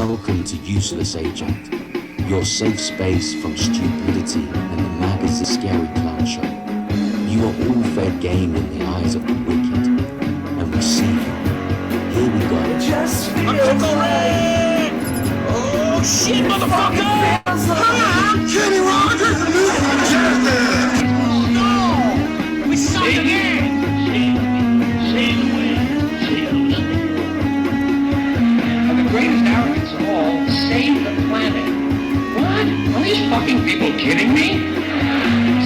Welcome to Useless Agent, your safe space from stupidity and the Maga's the Scary Clown Show. You are all fair game in the eyes of the wicked, and we see you. Here we go. Oh shit, motherfucker! Kenny Rogers! No! We suck again! And the greatest arrogance of all, save the planet. What? Are these fucking people kidding me?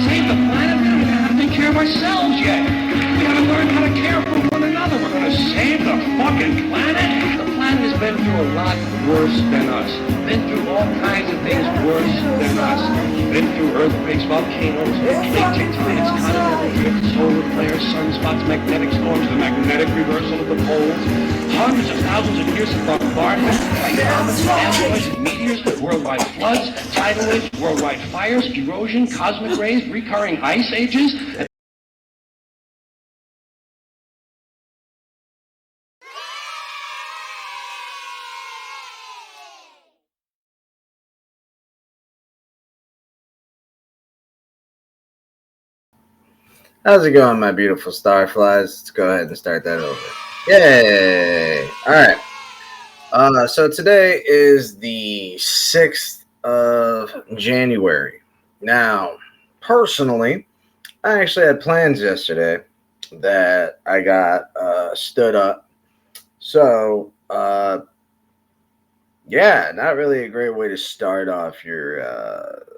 Save the planet? We don't even have to take care of ourselves yet. We gotta learn how to care for one another. We're gonna save the fucking planet? The planet has been through a lot worse than us. Been through all kinds of things worse than us. Been through earthquakes, volcanoes, plate tectonics, continental drifts, solar flares, sunspots, magnetic storms, the magnetic reversal of the poles. Hundreds of thousands of years of bombardment by comets, asteroids, and meteors, worldwide floods, tidal waves, worldwide fires, erosion, cosmic rays, recurring ice ages. How's it going, my beautiful starflies? Let's go ahead and start that over. Yay! All right. So today is the 6th of January. Now, personally, I actually had plans yesterday that I got stood up. So, yeah, not really a great way to start off your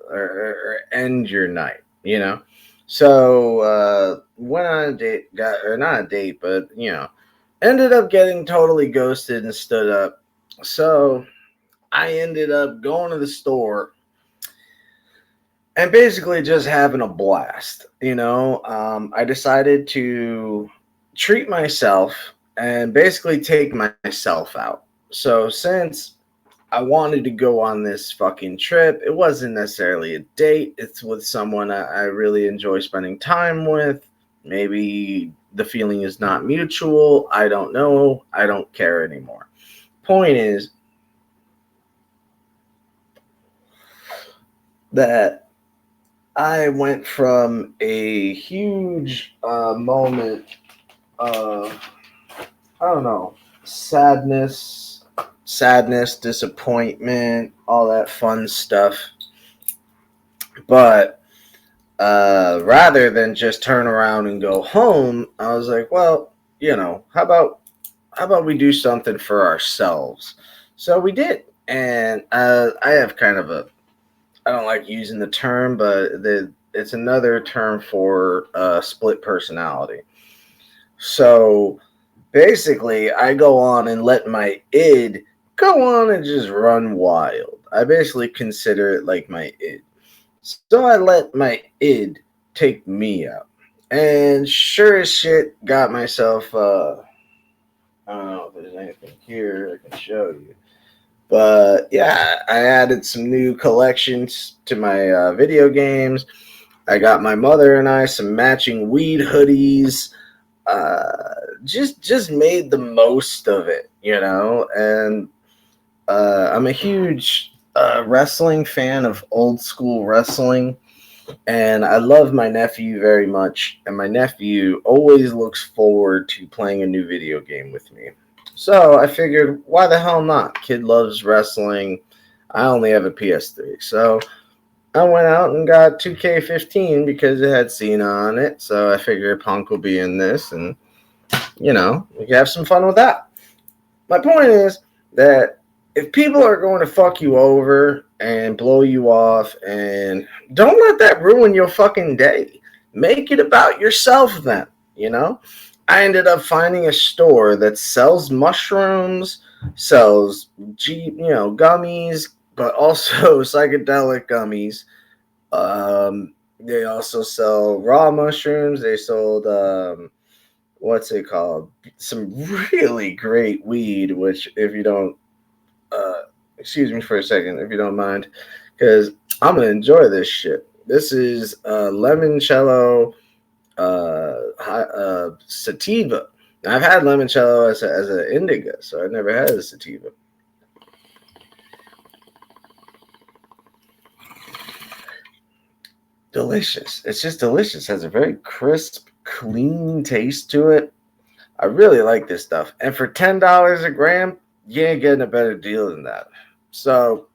or end your night, you know? So went on a date, not a date, but ended up getting totally ghosted and stood up. So I ended up going to the store and basically just having a blast. I decided to treat myself and basically take myself out. So since I wanted to go on this fucking trip, it wasn't necessarily a date. It's with someone I really enjoy spending time with. Maybe the feeling is not mutual. I don't know. I don't care anymore. Point is that I went from a huge moment of, I don't know, sadness, disappointment, all that fun stuff. But rather than just turn around and go home, I was like, well, how about we do something for ourselves? So we did. And I have kind of I don't like using the term, but it's another term for split personality. So basically, I go on and let my id go on and just run wild. I basically consider it like my id. So I let my id take me out. And sure as shit, got myself, I don't know if there's anything here I can show you. But yeah, I added some new collections to my video games. I got my mother and I some matching weed hoodies. Just made the most of it, and I'm a huge wrestling fan of old school wrestling, and I love my nephew very much, and my nephew always looks forward to playing a new video game with me. So I figured, why the hell not? Kid loves wrestling. I only have a PS3, so I went out and got 2K15 because it had Cena on it. So I figured Punk will be in this, and we can have some fun with that. My point is that if people are going to fuck you over and blow you off, and don't let that ruin your fucking day. Make it about yourself then, I ended up finding a store that sells mushrooms, sells gummies, but also psychedelic gummies. They also sell raw mushrooms. They sold what's it called? Some really great weed, which if you don't excuse me for a second, if you don't mind, because I'm gonna enjoy this shit. This is limoncello sativa. Now, I've had limoncello as an indica, so I never had a sativa. delicious. It's just delicious. It has a very crisp, clean taste to it. I really like this stuff. And for $10 a gram, you ain't getting a better deal than that. So,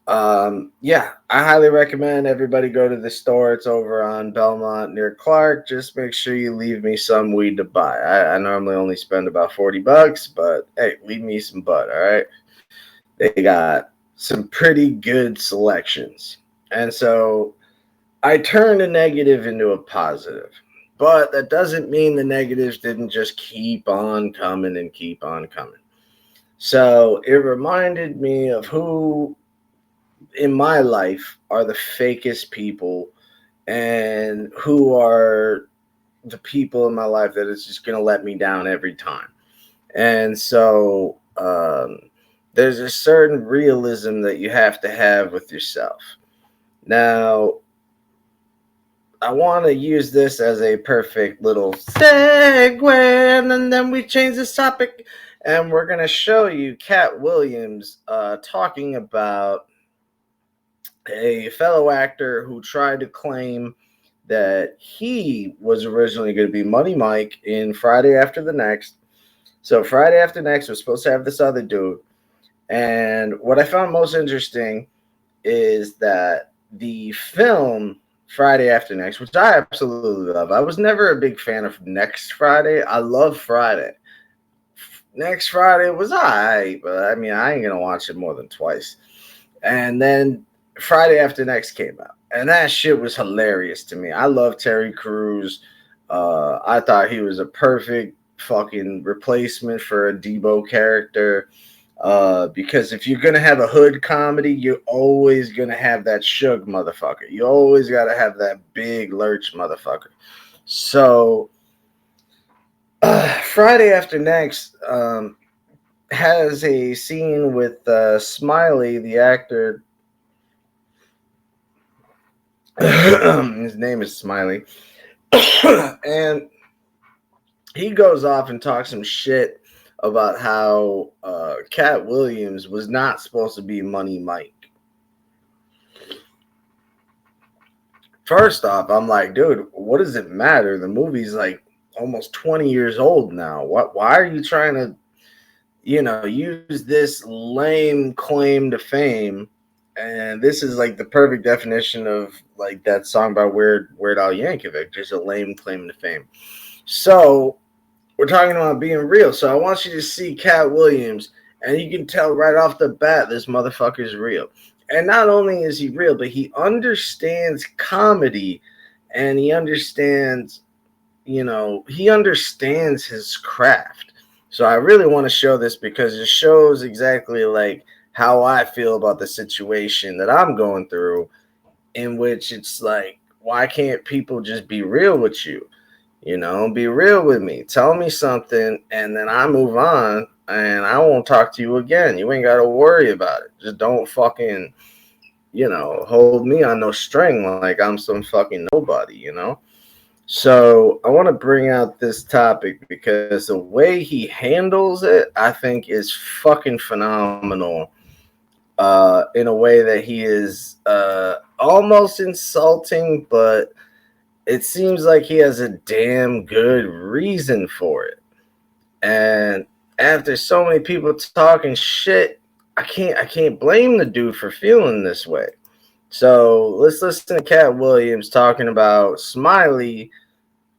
yeah, I highly recommend everybody go to the store. It's over on Belmont near Clark. Just make sure you leave me some weed to buy. I normally only spend about $40, but hey, leave me some bud, all right? They got some pretty good selections. And so I turned a negative into a positive. But that doesn't mean the negatives didn't just keep on coming and keep on coming. So it reminded me of who in my life are the fakest people and who are the people in my life that is just going to let me down every time. And so there's a certain realism that you have to have with yourself. Now, I want to use this as a perfect little segue, and then we change this topic, and we're going to show you Cat Williams talking about a fellow actor who tried to claim that he was originally going to be Money Mike in Friday After the Next. So Friday After Next was supposed to have this other dude. And what I found most interesting is that the film Friday After Next, which I absolutely love. I was never a big fan of Next Friday. I love Friday. Next Friday was all right, but I mean, I ain't going to watch it more than twice. And then Friday After Next came out, and that shit was hilarious to me. I love Terry Crews. I thought he was a perfect fucking replacement for a Debo character. Because if you're gonna have a hood comedy, you're always gonna have that Suge motherfucker. You always gotta have that big lurch motherfucker. So Friday After Next has a scene with Smiley, the actor. His name is Smiley. And he goes off and talks some shit about how Cat Williams was not supposed to be Money Mike. First off, I'm like, dude, what does it matter? The movie's like almost 20 years old now. Why are you trying to, use this lame claim to fame? And this is like the perfect definition of like that song by Weird Al Yankovic, just a lame claim to fame. So we're talking about being real. So I want you to see Cat Williams, and you can tell right off the bat this motherfucker's real. And not only is he real, but he understands comedy, and he understands, he understands his craft. So I really want to show this because it shows exactly like how I feel about the situation that I'm going through, in which it's like, why can't people just be real with you? Be real with me. Tell me something, and then I move on, and I won't talk to you again. You ain't got to worry about it. Just don't fucking, hold me on no string like I'm some fucking nobody, So I want to bring out this topic because the way he handles it, I think, is fucking phenomenal. In a way that he is almost insulting, but it seems like he has a damn good reason for it. And after so many people talking shit, I can't blame the dude for feeling this way. So let's listen to Cat Williams talking about Smiley,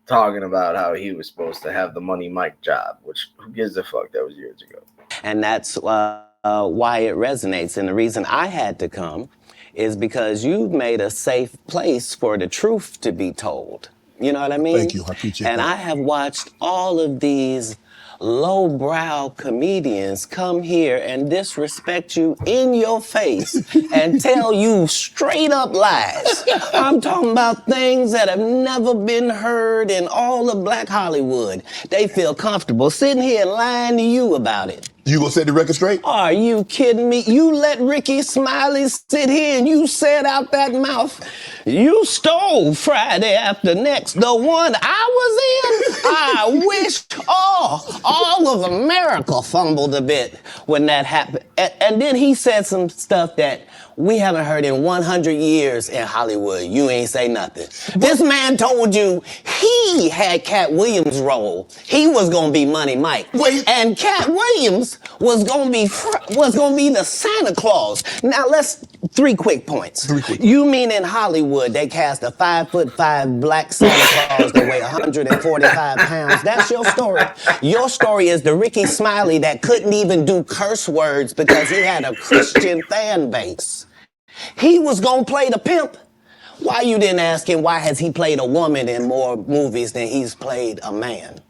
talking about how he was supposed to have the Money Mike job, which who gives a fuck? That was years ago. And that's why it resonates. And the reason I had to come is because you've made a safe place for the truth to be told. You know what I mean? Thank you. I appreciate that. And I have watched all of these lowbrow comedians come here and disrespect you in your face and tell you straight up lies. I'm talking about things that have never been heard in all of Black Hollywood. They feel comfortable sitting here and lying to you about it. You gonna set the record straight? Are you kidding me? You let Ricky Smiley sit here and you said out that mouth, you stole Friday After Next, the one I was I wish all of America fumbled a bit when that happened. And then he said some stuff that we haven't heard in 100 years in Hollywood. You ain't say nothing. This man told you he had Cat Williams' role. He was gonna be Money Mike. Wait. And Cat Williams was gonna be the Santa Claus. Now let's 3 quick points. You mean in Hollywood they cast a 5'5" black Santa Claus that weigh 145 pounds? That's your story. Your story is the Ricky Smiley that couldn't even do curse words because he had a Christian fan base. He was gonna play the pimp. Why you didn't ask him why has he played a woman in more movies than he's played a man?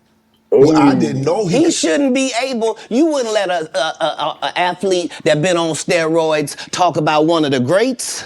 Well, I didn't know He shouldn't be able. You wouldn't let a athlete that been on steroids talk about one of the greats.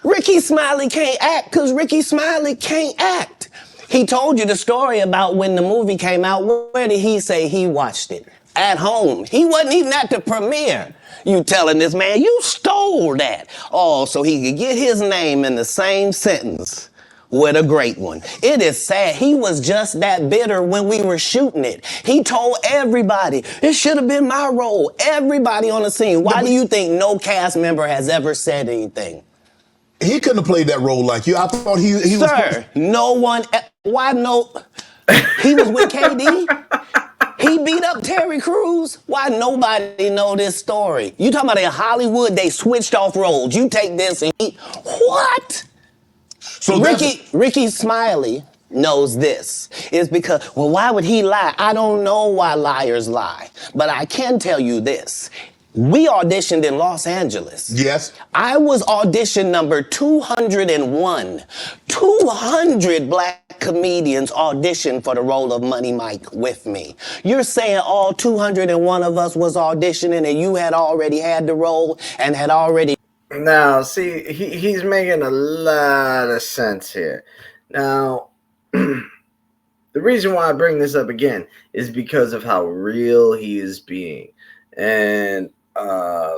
Ricky Smiley can't act because Ricky Smiley can't act. He told you the story about when the movie came out. Where did he say he watched it? At home. He wasn't even at the premiere. You telling this man, you stole that. Oh, so he could get his name in the same sentence with a great one. It is sad. He was just that bitter when we were shooting it. He told everybody, it should have been my role. Everybody on the scene. Why do you think no cast member has ever said anything? He couldn't have played that role like you. I thought he was... Sir, no one... Why no... He was with KD? He beat up Terry Crews? Why nobody know this story? You talking about in Hollywood, they switched off roles. You take this and he... What? So Ricky Smiley knows this. It's because, well, why would he lie? I don't know why liars lie. But I can tell you this. We auditioned in Los Angeles. Yes. I was audition number 201. 200 black comedians auditioned for the role of Money Mike with me. You're saying all 201 of us was auditioning and you had already had the role and had already... Now, see, he's making a lot of sense here. Now, the reason why I bring this up again is because of how real he is being. And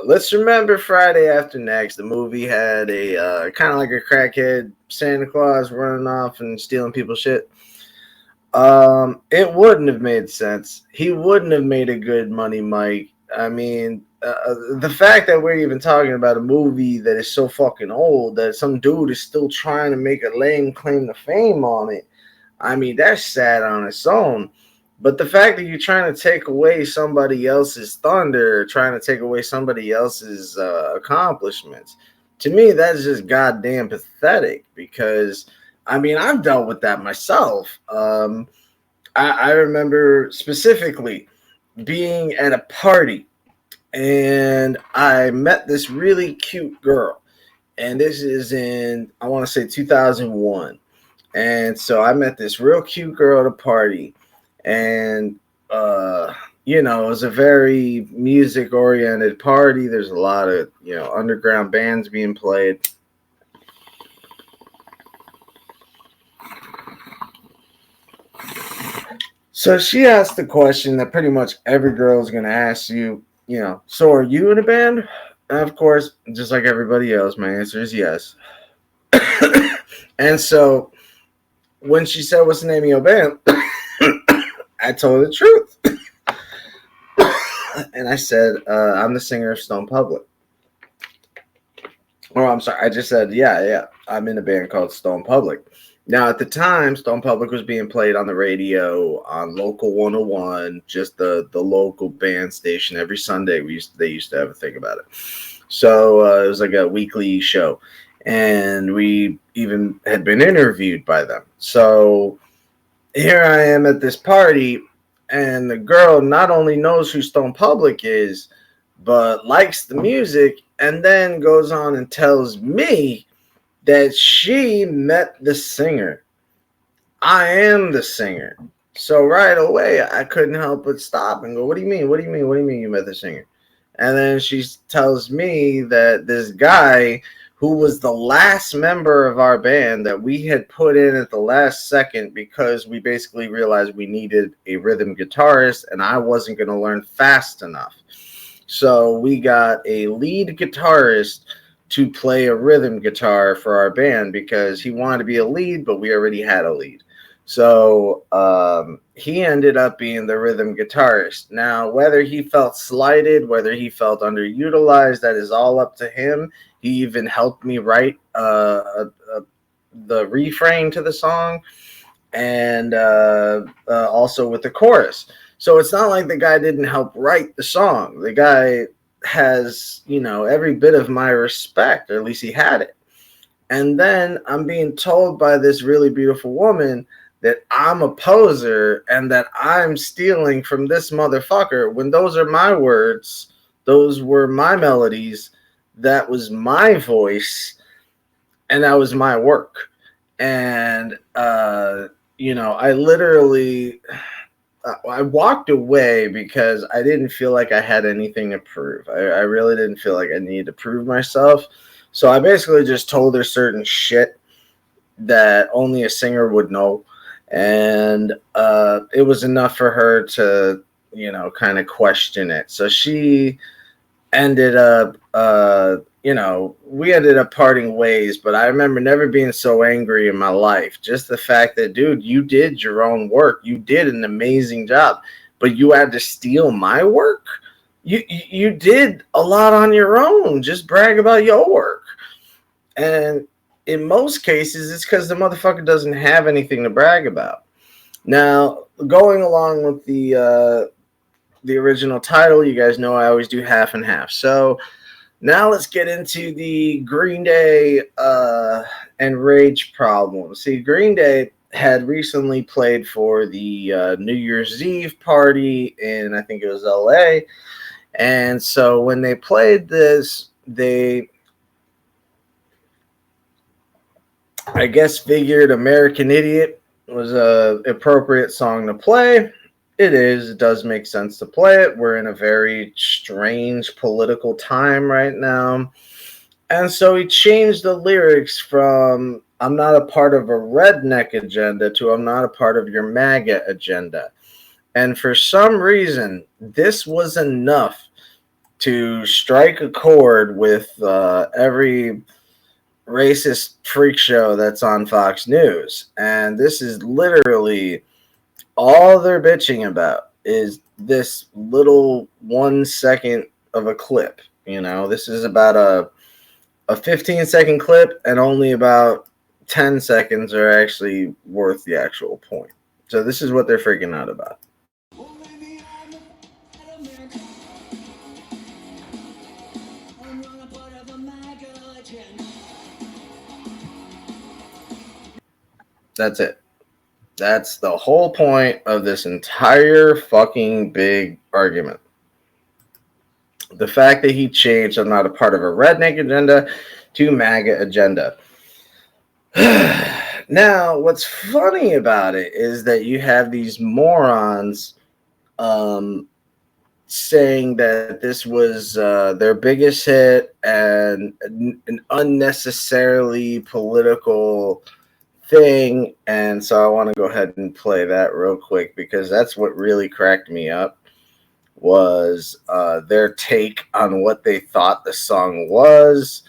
let's remember Friday After Next, the movie had a kind of like a crackhead Santa Claus running off and stealing people's shit. It wouldn't have made sense. He wouldn't have made a good Money Mike. I mean, the fact that we're even talking about a movie that is so fucking old that some dude is still trying to make a lame claim to fame on it, I mean, that's sad on its own. But the fact that you're trying to take away somebody else's thunder, trying to take away somebody else's accomplishments, to me, that's just goddamn pathetic because, I mean, I've dealt with that myself. I remember specifically being at a party and I met this really cute girl. And this is in, I want to say 2001. And so I met this real cute girl at a party. And, you know, it was a very music-oriented party. There's a lot of, you know, underground bands being played. So she asked the question that pretty much every girl is going to ask you, you know, so are you in a band? And of course, just like everybody else, my answer is yes. And so when she said, what's the name of your band? I told her the truth. And I said, I'm the singer of Stone Public. Oh, I'm sorry. I just said, yeah. I'm in a band called Stone Public. Now, at the time, Stone Public was being played on the radio on Local 101, just the local band station. Every Sunday, they used to have a thing about it. So it was like a weekly show. And we even had been interviewed by them. So here I am at this party, and the girl not only knows who Stone Public is, but likes the music, and then goes on and tells me that she met the singer. I am the singer. So right away, I couldn't help but stop and go, what do you mean? What do you mean? What do you mean you met the singer? And then she tells me that this guy who was the last member of our band that we had put in at the last second because we basically realized we needed a rhythm guitarist and I wasn't going to learn fast enough. So we got a lead guitarist to play a rhythm guitar for our band because he wanted to be a lead, but we already had a lead. So he ended up being the rhythm guitarist. Now, whether he felt slighted, whether he felt underutilized, that is all up to him. He even helped me write the refrain to the song, and also with the chorus. So it's not like the guy didn't help write the song. The guy has, every bit of my respect, or at least he had it. And then I'm being told by this really beautiful woman that I'm a poser and that I'm stealing from this motherfucker when those are my words, those were my melodies, that was my voice, and that was my work. And I literally I walked away because I didn't feel like I had anything to prove. I really didn't feel like I needed to prove myself. So I basically just told her certain shit that only a singer would know. And it was enough for her to, kind of question it. So she ended up, we ended up parting ways, but I remember never being so angry in my life. Just the fact that, dude, you did your own work. You did an amazing job, but you had to steal my work. You did a lot on your own. Just brag about your work. And in most cases, it's because the motherfucker doesn't have anything to brag about. Now, going along with the original title, you guys know I always do half and half. So now let's get into the Green Day and Rage problem. See, Green Day had recently played for the New Year's Eve party in, I think it was LA. And so when they played this, they, I guess, figured American Idiot was a appropriate song to play. It is. It does make sense to play it. We're in a very strange political time right now. And so he changed the lyrics from "I'm not a part of a redneck agenda" to "I'm not a part of your MAGA agenda." And for some reason, this was enough to strike a chord with every racist freak show that's on Fox News. And this is literally all they're bitching about is this little 1 second of a clip. This is about a 15-second clip, and only about 10 seconds are actually worth the actual point. So this is what they're freaking out about. That's it. That's the whole point of this entire fucking big argument. The fact that he changed "I'm not a part of a redneck agenda" to MAGA agenda. Now, what's funny about it is that you have these morons saying that this was their biggest hit and an unnecessarily political thing. And so I want to go ahead and play that real quick, because that's what really cracked me up, was their take on what they thought the song was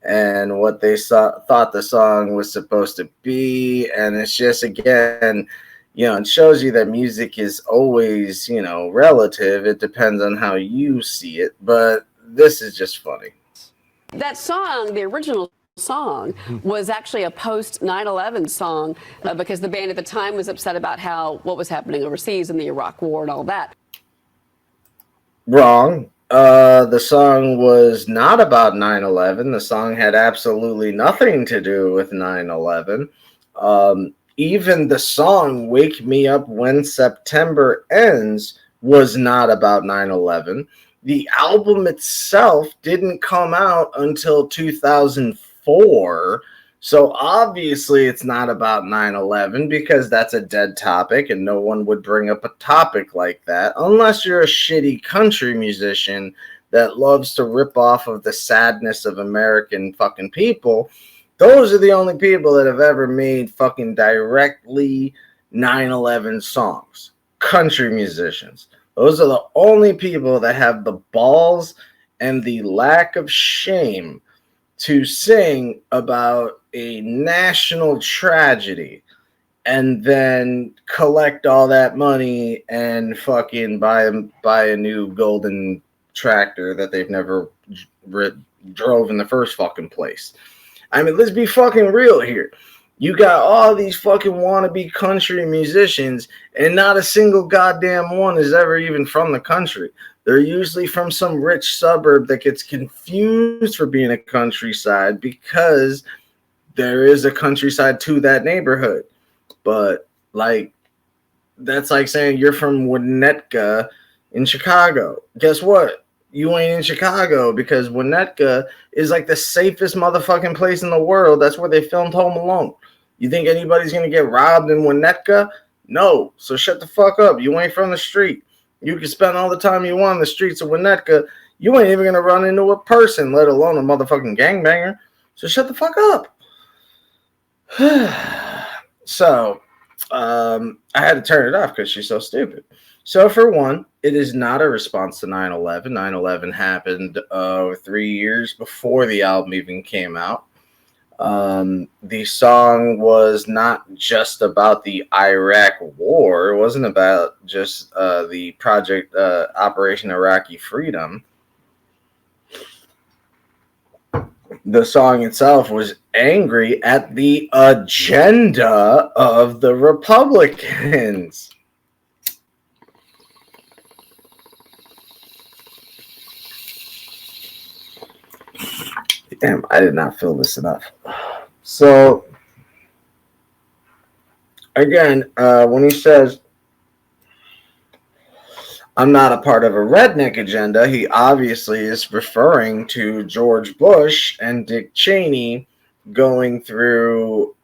and what they thought the song was supposed to be. And it's just, again, it shows you that music is always, relative. It depends on how you see it. But this is just funny. That song, the original song, was actually a post 9/11 song because the band at the time was upset about what was happening overseas in the Iraq War and all that. Wrong. The song was not about 9/11. The song had absolutely nothing to do with 9/11. Even the song "Wake Me Up When September Ends" was not about 9/11. The album itself didn't come out until 2004. So obviously it's not about 9/11, because that's a dead topic and no one would bring up a topic like that unless you're a shitty country musician that loves to rip off of the sadness of American fucking people. Those are the only people that have ever made fucking directly 9/11 songs. Country musicians. Those are the only people that have the balls and the lack of shame to sing about a national tragedy. and then collect all that money and fucking buy a new golden tractor that they've never drove in the first fucking place. I mean, let's be fucking real here. You got all these fucking wannabe country musicians, and not a single goddamn one is ever even from the country. They're usually from some rich suburb that gets confused for being a countryside because there is a countryside to that neighborhood. But, like, that's like saying you're from Winnetka in Chicago. Guess what? You ain't in Chicago because Winnetka is like the safest motherfucking place in the world. That's where they filmed Home Alone. You think anybody's going to get robbed in Winnetka? No. So shut the fuck up. You ain't from the street. You can spend all the time you want on the streets of Winnetka. You ain't even going to run into a person, let alone a motherfucking gangbanger. So shut the fuck up. So, I had to turn it off because she's so stupid. So, for one, it is not a response to 9/11. 9/11 happened 3 years before the album even came out. The song was not just about the Iraq War. It wasn't about just the project Operation Iraqi Freedom. The song itself was angry at the agenda of the Republicans. Damn, I did not feel this enough. So, again, when he says, I'm not a part of a redneck agenda, he obviously is referring to George Bush and Dick Cheney going through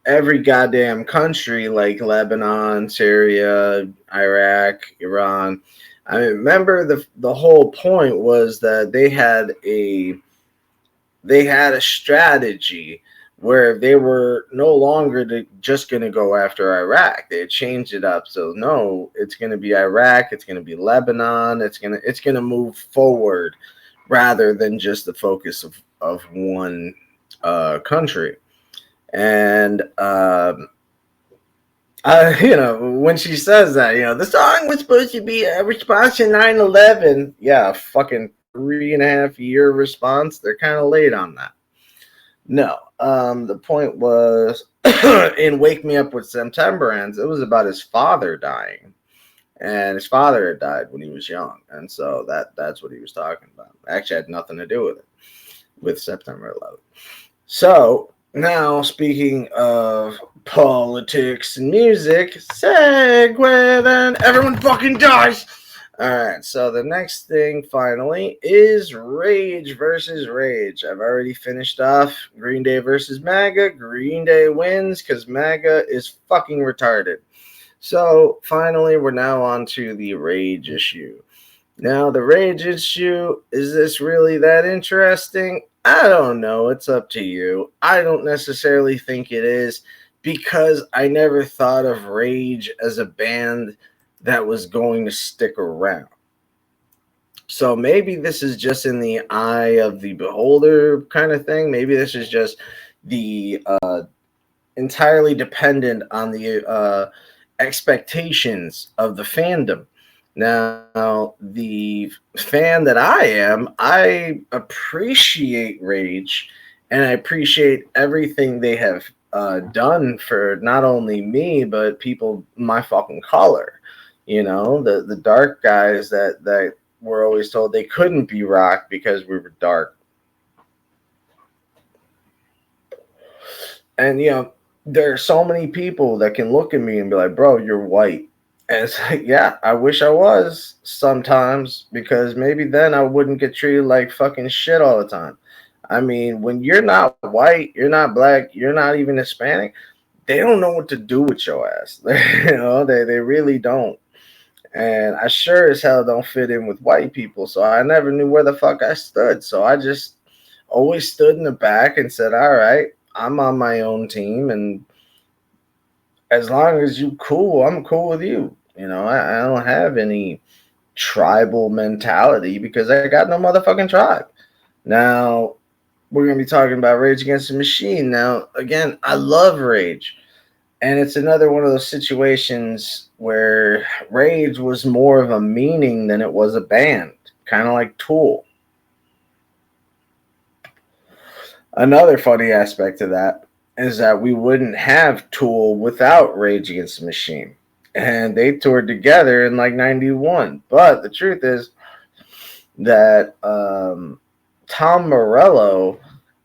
every goddamn country like Lebanon, Syria, Iraq, Iran. I mean, remember the whole point was that they had a strategy where they were no longer just going to go after Iraq. They had changed it up. So no, it's going to be Iraq. It's going to be Lebanon. It's going to move forward rather than just the focus of one country. And, when she says that, the song was supposed to be a response to 9/11. Yeah, fucking 3.5 year response. They're kind of late on that. No, the point was in Wake Me Up When September Ends, it was about his father dying. And his father had died when he was young. And so that's what he was talking about. Actually had nothing to do with it, with September 11th. So now, speaking of politics and music, segue then, everyone fucking dies. All right, so the next thing finally is Rage versus Rage. I've already finished off Green Day versus Maga. Green Day wins because Maga is fucking retarded. So finally, we're now on to the Rage issue. Now, the Rage issue, is this really that interesting? I don't know. It's up to you. I don't necessarily think it is because I never thought of Rage as a band that was going to stick around. So maybe this is just in the eye of the beholder kind of thing. Maybe this is just the entirely dependent on the expectations of the fandom. Now, the fan that I am, I appreciate Rage, and I appreciate everything they have done for not only me, but people my fucking color. The dark guys that were always told they couldn't be rock because we were dark. And, there are so many people that can look at me and be like, bro, you're white. And it's like, yeah, I wish I was sometimes because maybe then I wouldn't get treated like fucking shit all the time. I mean, when you're not white, you're not black, you're not even Hispanic, they don't know what to do with your ass. They really don't. And I sure as hell don't fit in with white people. So I never knew where the fuck I stood. So I just always stood in the back and said, all right, I'm on my own team. And as long as you cool, I'm cool with you. I don't have any tribal mentality because I got no motherfucking tribe. Now, we're going to be talking about Rage Against the Machine. Now, again, I love Rage. And it's another one of those situations where Rage was more of a meaning than it was a band, kind of like Tool. Another funny aspect of that is that we wouldn't have Tool without Rage Against the Machine. And they toured together in like 91. But the truth is that Tom Morello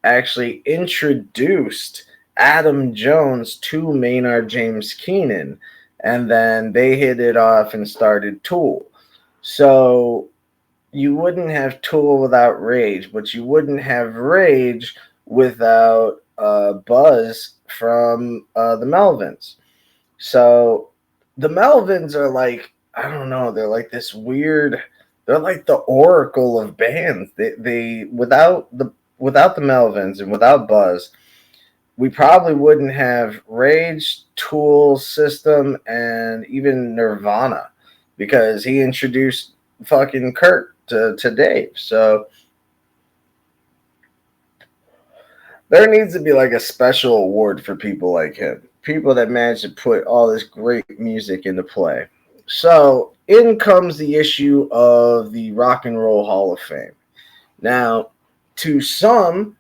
actually introduced Adam Jones to Maynard James Keenan, and then they hit it off and started Tool. So you wouldn't have Tool without Rage, but you wouldn't have Rage without Buzz from the Melvins. So the Melvins are like, I don't know, they're like this weird, they're like the oracle of bands. They without the Melvins and without Buzz, we probably wouldn't have Rage, Tool, System, and even Nirvana, because he introduced fucking Kurt to Dave. So there needs to be like a special award for people like him, people that manage to put all this great music into play. So in comes the issue of the Rock and Roll Hall of Fame. Now, to some,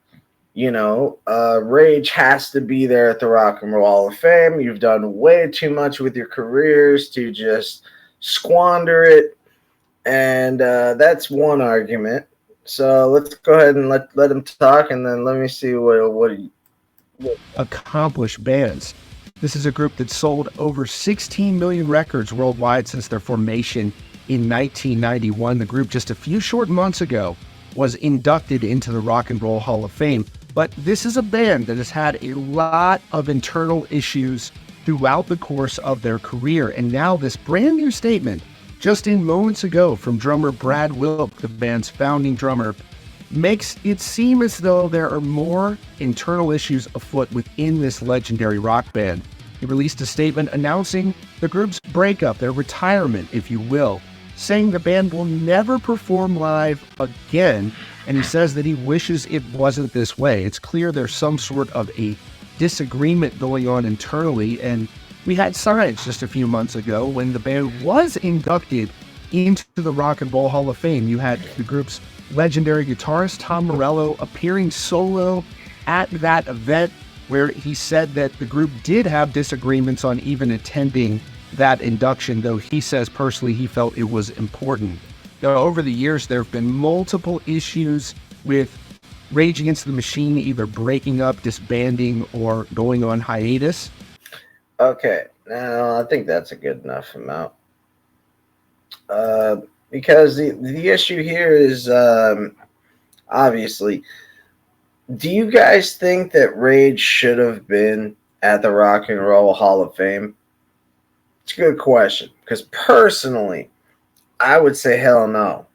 Rage has to be there at the Rock and Roll Hall of Fame. You've done way too much with your careers to just squander it. And that's one argument. So let's go ahead and let him talk, and then let me see what accomplished bands. This is a group that sold over 16 million records worldwide since their formation in 1991. The group, just a few short months ago, was inducted into the Rock and Roll Hall of Fame. But this is a band that has had a lot of internal issues throughout the course of their career. And now this brand new statement, just in moments ago, from drummer Brad Wilk, the band's founding drummer, makes it seem as though there are more internal issues afoot within this legendary rock band. He released a statement announcing the group's breakup, their retirement, if you will, saying the band will never perform live again, and he says that he wishes it wasn't this way. It's clear there's some sort of a disagreement going on internally, and we had signs just a few months ago when the band was inducted into the Rock and Roll Hall of Fame. You had the group's legendary guitarist Tom Morello appearing solo at that event, where he said that the group did have disagreements on even attending that induction, though he says personally he felt it was important. Now, over the years, there have been multiple issues with Rage Against the Machine either breaking up, disbanding, or going on hiatus. Okay, now I think that's a good enough amount. Because the issue here is obviously, do you guys think that Rage should have been at the Rock and Roll Hall of Fame? It's a good question, because personally, I would say hell no.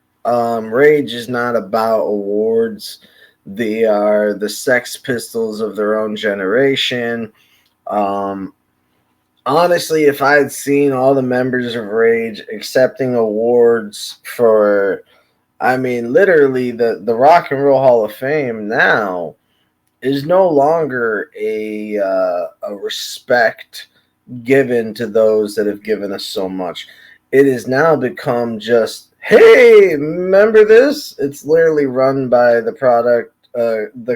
Rage is not about awards. They are the Sex Pistols of their own generation. Honestly, if I had seen all the members of Rage accepting awards for, literally the Rock and Roll Hall of Fame now is no longer a respect given to those that have given us so much. It has now become just, hey, remember this? It's literally run by the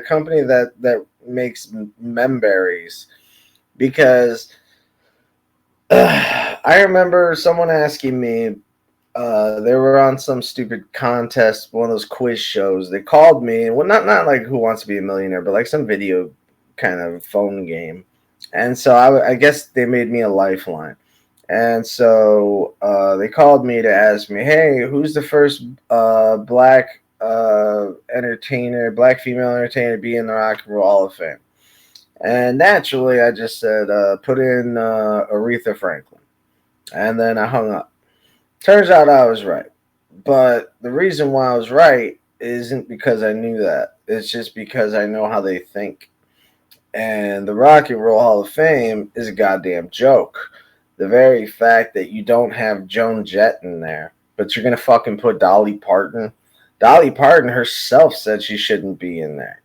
company that makes Memberries. Because I remember someone asking me, they were on some stupid contest, one of those quiz shows. They called me, well, not like Who Wants to Be a Millionaire, but like some video kind of phone game. And so I guess they made me a lifeline. And so they called me to ask me, hey, who's the first black female entertainer to be in the Rock and Roll Hall of Fame? And naturally, I just said, put in Aretha Franklin. And then I hung up. Turns out I was right. But the reason why I was right isn't because I knew that. It's just because I know how they think. And the Rock and Roll Hall of Fame is a goddamn joke. The very fact that you don't have Joan Jett in there, but you're going to fucking put Dolly Parton. Dolly Parton herself said she shouldn't be in there.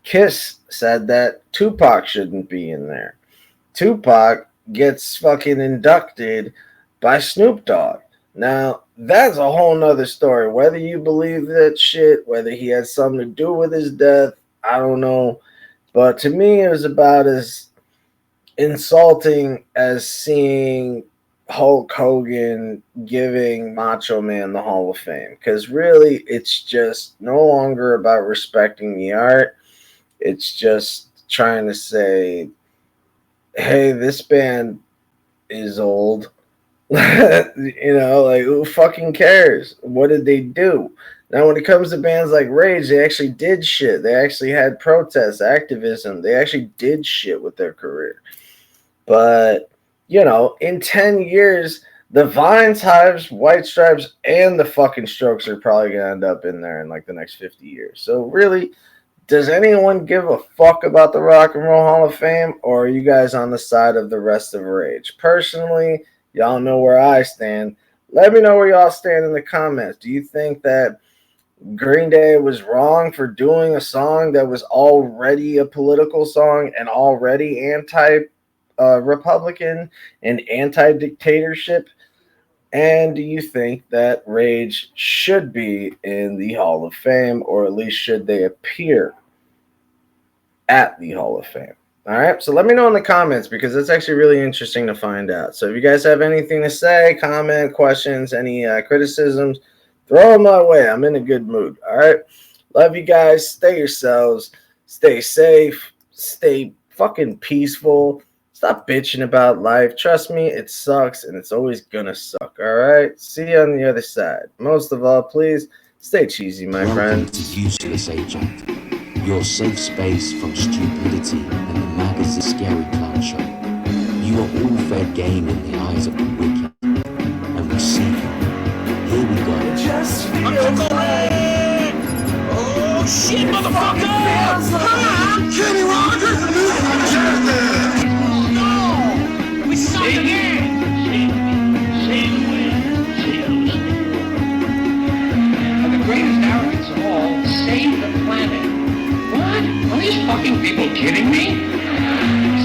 Kiss said that Tupac shouldn't be in there. Tupac gets fucking inducted by Snoop Dogg. Now, that's a whole nother story. Whether you believe that shit, whether he had something to do with his death, I don't know. But to me, it was about as insulting as seeing Hulk Hogan giving Macho Man the Hall of Fame. Because really, it's just no longer about respecting the art. It's just trying to say, hey, this band is old. Like, who fucking cares? What did they do? Now, when it comes to bands like Rage, they actually did shit. They actually had protests, activism. They actually did shit with their career. But, in 10 years, the Vines, Hives, White Stripes, and the fucking Strokes are probably going to end up in there in like the next 50 years. So, really, does anyone give a fuck about the Rock and Roll Hall of Fame, or are you guys on the side of the rest of Rage? Personally, y'all know where I stand. Let me know where y'all stand in the comments. Do you think that Green Day was wrong for doing a song that was already a political song and already anti-Republican and anti-dictatorship? And do you think that Rage should be in the Hall of Fame, or at least should they appear at the Hall of Fame? All right, so let me know in the comments, because it's actually really interesting to find out. So if you guys have anything to say, comment, questions, any criticisms, throw them my way. I'm in a good mood. All right, love you guys. Stay yourselves. Stay safe. Stay fucking peaceful. Stop bitching about life. Trust me, it sucks, and it's always gonna suck. All right, see you on the other side. Most of all, please stay cheesy, my Welcome friend. to Useless Agent, your safe space from stupidity and the Maga's Scary Clown Show. You are all fair game in the eyes of the wicked, and we see you. Here we go. Oh shit, motherfucker! Kenny Rogers! No! We suck again! And the greatest arrogance of all, save the planet. What? Are these fucking people kidding me?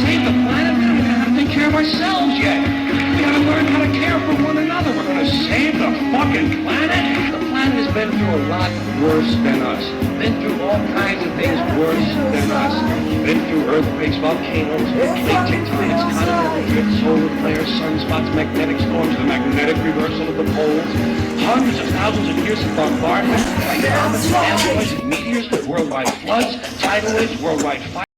Save the planet? We're not gonna have to take care of ourselves yet. We gotta learn how to care for one another. We're gonna save the fucking planet? The planet has been through a lot worse than us. Been through all kinds of things worse than us. Been through earthquakes, volcanoes, plate tectonics, continental drift, solar flares, sunspots, magnetic storms, the magnetic reversal of the poles, hundreds of thousands of years of bombardment by comets, asteroids, and meteors, worldwide floods, tidal waves, worldwide fires.